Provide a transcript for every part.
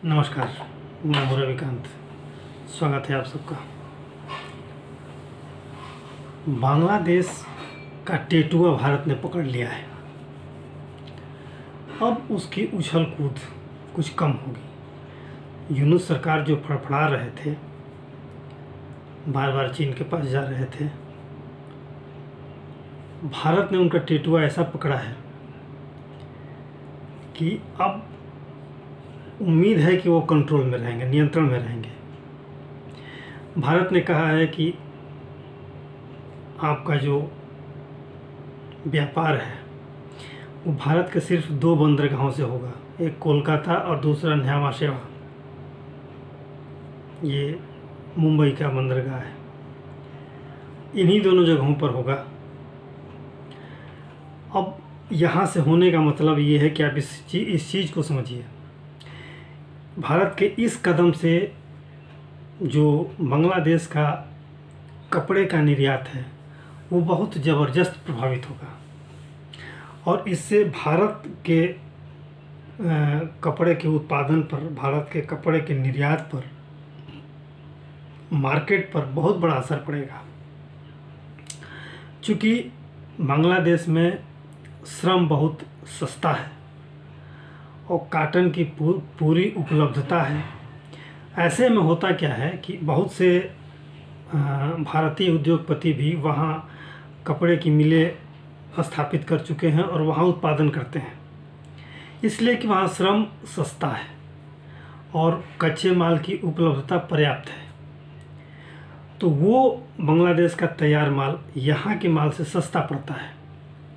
नमस्कार, मैं हूँ रविकांत। स्वागत है आप सबका। बांग्लादेश का टेटुआ भारत ने पकड़ लिया है। अब उसकी उछल कूद कुछ कम होगी। यूनुस सरकार जो फड़फड़ा रहे थे, बार बार चीन के पास जा रहे थे, भारत ने उनका टेटुआ ऐसा पकड़ा है कि अब उम्मीद है कि वो कंट्रोल में रहेंगे, नियंत्रण में रहेंगे। भारत ने कहा है कि आपका जो व्यापार है वो भारत के सिर्फ 2 बंदरगाहों से होगा, एक कोलकाता और दूसरा न्यामा शेवा, ये मुंबई का बंदरगाह है। इन्हीं दोनों जगहों पर होगा। अब यहाँ से होने का मतलब ये है कि आप इस चीज़ को समझिए। भारत के इस कदम से जो बांग्लादेश का कपड़े का निर्यात है वो बहुत ज़बरदस्त प्रभावित होगा और इससे भारत के कपड़े के उत्पादन पर, भारत के कपड़े के निर्यात पर, मार्केट पर बहुत बड़ा असर पड़ेगा। चूँकि बांग्लादेश में श्रम बहुत सस्ता है और कॉटन की पूरी उपलब्धता है। ऐसे में होता क्या है कि बहुत से भारतीय उद्योगपति भी वहाँ कपड़े की मिलें स्थापित कर चुके हैं और वहाँ उत्पादन करते हैं, इसलिए कि वहाँ श्रम सस्ता है और कच्चे माल की उपलब्धता पर्याप्त है। तो वो बांग्लादेश का तैयार माल यहाँ के माल से सस्ता पड़ता है,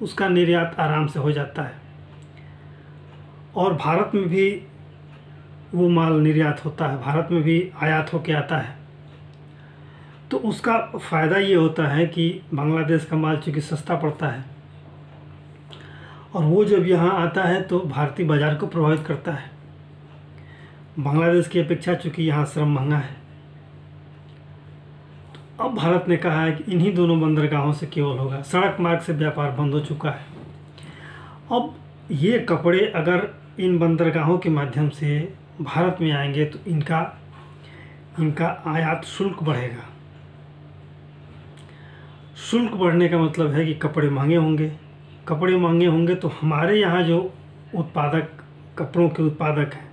उसका निर्यात आराम से हो जाता है और भारत में भी वो माल निर्यात होता है, भारत में भी आयात होके आता है। तो उसका फ़ायदा ये होता है कि बांग्लादेश का माल चूँकि सस्ता पड़ता है और वो जब यहाँ आता है तो भारतीय बाज़ार को प्रभावित करता है। बांग्लादेश की अपेक्षा चूँकि यहाँ श्रम महंगा है, तो अब भारत ने कहा है कि इन्हीं दोनों बंदरगाहों से केवल होगा। सड़क मार्ग से व्यापार बंद हो चुका है। अब ये कपड़े अगर इन बंदरगाहों के माध्यम से भारत में आएंगे तो इनका आयात शुल्क बढ़ेगा। शुल्क बढ़ने का मतलब है कि कपड़े महंगे होंगे। कपड़े महंगे होंगे तो हमारे यहाँ जो उत्पादक, कपड़ों के उत्पादक हैं,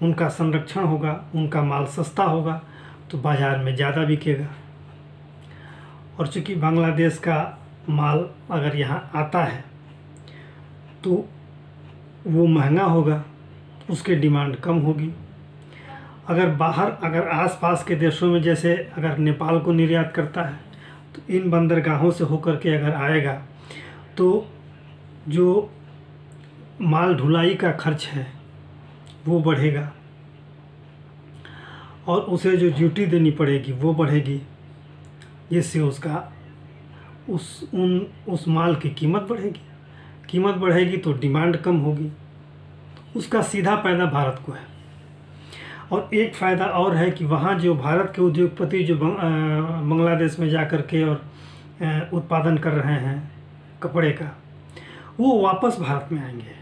उनका संरक्षण होगा, उनका माल सस्ता होगा तो बाज़ार में ज़्यादा बिकेगा। और चूँकि बांग्लादेश का माल अगर यहाँ आता है तो वो महंगा होगा, उसके डिमांड कम होगी। अगर आसपास के देशों में, जैसे अगर नेपाल को निर्यात करता है तो इन बंदरगाहों से होकर के अगर आएगा तो जो माल ढुलाई का खर्च है वो बढ़ेगा और उसे जो ड्यूटी देनी पड़ेगी वो बढ़ेगी, जिससे उस माल की कीमत बढ़ेगी तो डिमांड कम होगी। उसका सीधा फायदा भारत को है। और एक फ़ायदा और है कि वहाँ जो भारत के उद्योगपति जो बांग्लादेश में जा कर के और उत्पादन कर रहे हैं कपड़े का, वो वापस भारत में आएंगे,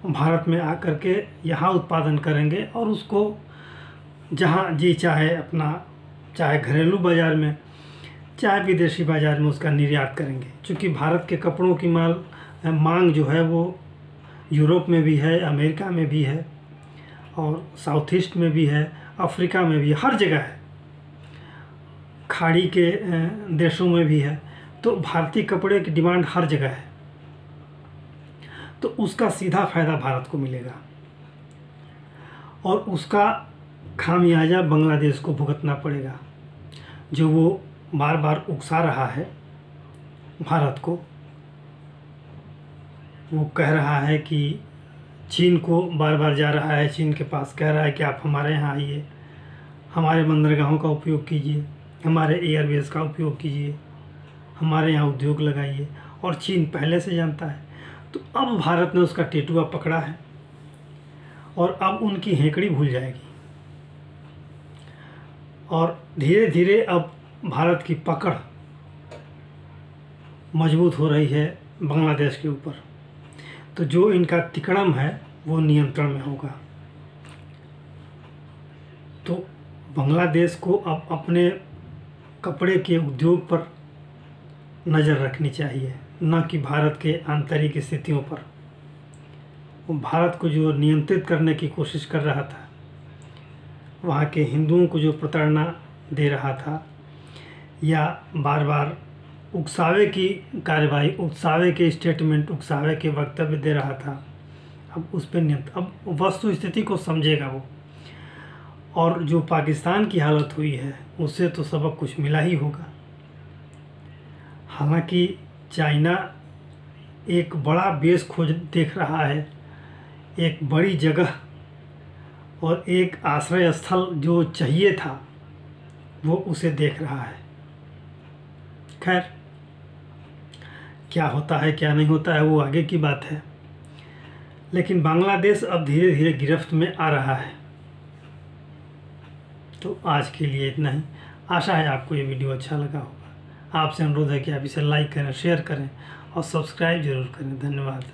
भारत में आकर के यहाँ उत्पादन करेंगे और उसको जहाँ जी चाहे अपना, चाहे घरेलू बाज़ार में, चाहे विदेशी बाज़ार में उसका निर्यात करेंगे। क्योंकि भारत के कपड़ों की मांग जो है वो यूरोप में भी है, अमेरिका में भी है और साउथ ईस्ट में भी है, अफ्रीका में भी, हर जगह है, खाड़ी के देशों में भी है। तो भारतीय कपड़े की डिमांड हर जगह है, तो उसका सीधा फ़ायदा भारत को मिलेगा और उसका खामियाजा बांग्लादेश को भुगतना पड़ेगा, जो वो बार बार उकसा रहा है भारत को। वो कह रहा है कि चीन को बार बार जा रहा है, चीन के पास कह रहा है कि आप हमारे यहाँ आइए, हमारे बंदरगाहों का उपयोग कीजिए, हमारे एयरवेज का उपयोग कीजिए, हमारे यहाँ उद्योग लगाइए, और चीन पहले से जानता है। तो अब भारत ने उसका टेटुआ पकड़ा है और अब उनकी हेकड़ी भूल जाएगी और धीरे धीरे अब भारत की पकड़ मजबूत हो रही है बांग्लादेश के ऊपर। तो जो इनका तिकड़म है वो नियंत्रण में होगा। तो बांग्लादेश को अब अपने कपड़े के उद्योग पर नज़र रखनी चाहिए, न कि भारत के आंतरिक स्थितियों पर। वो भारत को जो नियंत्रित करने की कोशिश कर रहा था, वहाँ के हिंदुओं को जो प्रताड़ना दे रहा था, या बार बार उकसावे की कार्यवाही, उकसावे के स्टेटमेंट, उकसावे के वक्तव्य दे रहा था, अब उस पर नियंत्रण, अब वस्तु स्थिति को समझेगा वो। और जो पाकिस्तान की हालत हुई है उससे तो सबक कुछ मिला ही होगा। हालांकि चाइना एक बड़ा बेस खोज देख रहा है, एक बड़ी जगह और एक आश्रय स्थल जो चाहिए था वो उसे देख रहा है। खैर, क्या होता है क्या नहीं होता है वो आगे की बात है, लेकिन बांग्लादेश अब धीरे धीरे गिरफ्त में आ रहा है। तो आज के लिए इतना ही। आशा है आपको ये वीडियो अच्छा लगा होगा। आपसे अनुरोध है कि आप इसे लाइक करें, शेयर करें और सब्सक्राइब जरूर करें। धन्यवाद।